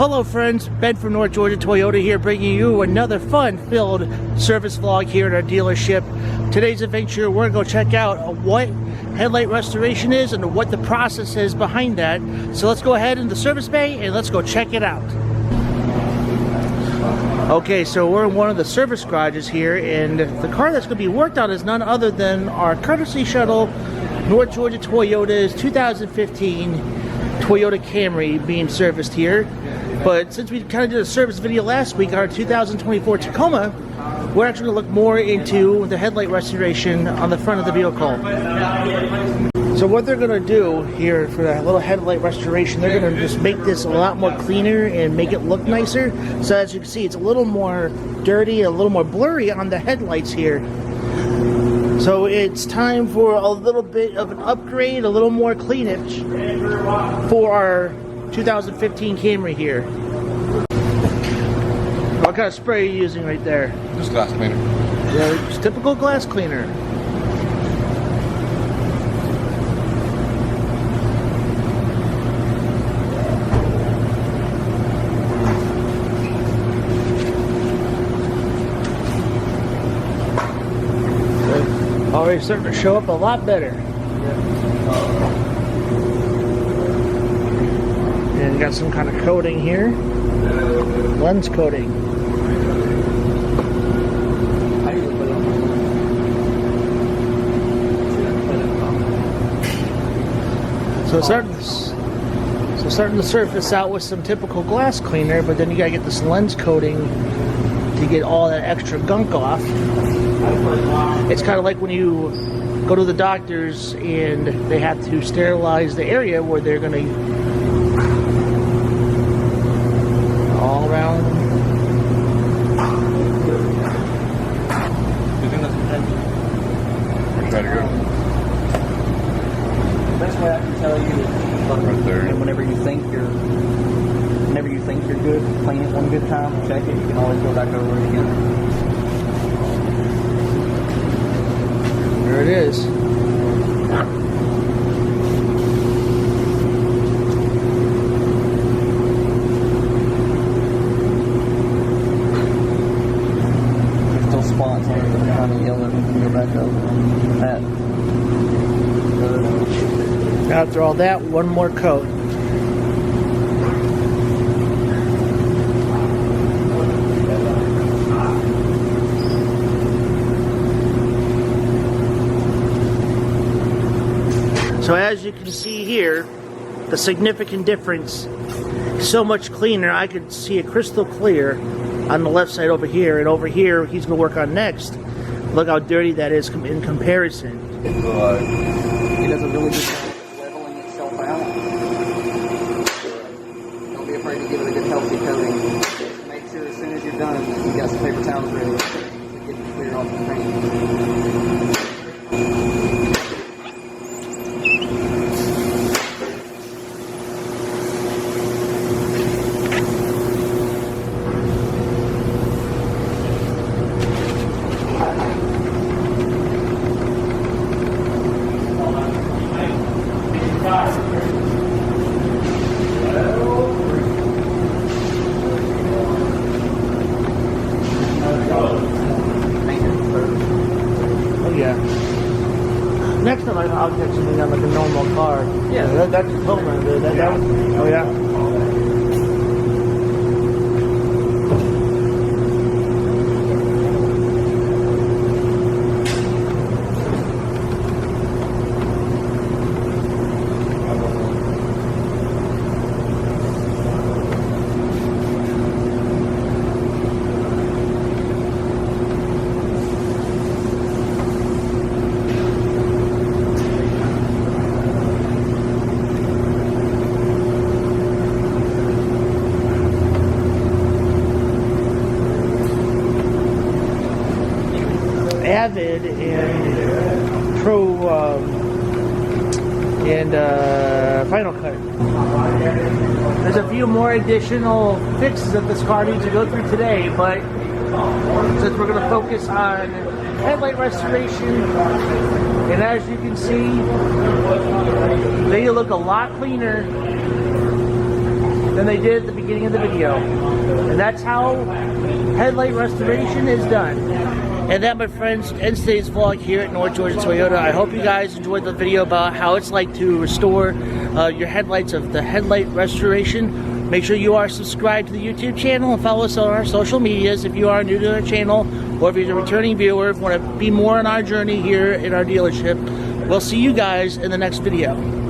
Hello friends, Ben from North Georgia Toyota here, bringing you another fun-filled service vlog here at our dealership. Today's adventure, we're going to go check out what headlight restoration is and what the process is behind that. So let's go ahead in the service bay and let's go check it out. Okay, so we're in one of the service garages here, and the car that's going to be worked on is none other than our courtesy shuttle North Georgia Toyota's 2015 Toyota Camry being serviced here. But since we kind of did a service video last week, our 2024 Tacoma, we're actually going to look more into the headlight restoration on the front of the vehicle. So what they're going to do here for that little headlight restoration, they're going to just make this a lot more cleaner and make it look nicer. So as you can see, it's a little more dirty, a little more blurry on the headlights here. So it's time for a little bit of an upgrade, a little more cleanage for our 2015 Camry here. What kind of spray are you using right there? Just glass cleaner. Yeah, just typical glass cleaner. Already starting to show up a lot better. And got some kind of coating here. Lens coating. So starting to surface out with some typical glass cleaner, but then you gotta get this lens coating to get all that extra gunk off. It's kind of like when you go to the doctors and they have to sterilize the area where they're going to all around. Try to go. The best way I can tell you is Right there. whenever you think you're good, clean it one good time, check it, you can always go back over it again. There it is. There's still spots on it that are kind of yellow, you can go back over that. After all that, one more coat. So as you can see here, the significant difference, so much cleaner. I could see it crystal clear on the left side over here, and over here he's going to work on next. Look how dirty that is in comparison. It does a really good job of leveling itself out. Don't be afraid to give it a good healthy coating. Make sure as soon as you're done, you got some paper towels ready to get it clear off the paint. Next time I'll get something on like a normal car. Yeah, that's a Tacoma. Oh yeah. Avid and Pro and Final Cut. There's a few more additional fixes that this car needs to go through today, but since we're going to focus on headlight restoration, and as you can see, they look a lot cleaner than they did at the beginning of the video. And that's how headlight restoration is done. And that, my friends, ends today's vlog here at North Georgia Toyota. I hope you guys enjoyed the video about how it's like to restore your headlights of the headlight restoration. Make sure you are subscribed to the YouTube channel and follow us on our social medias if you are new to our channel, or if you're a returning viewer, if you want to be more on our journey here in our dealership. We'll see you guys in the next video.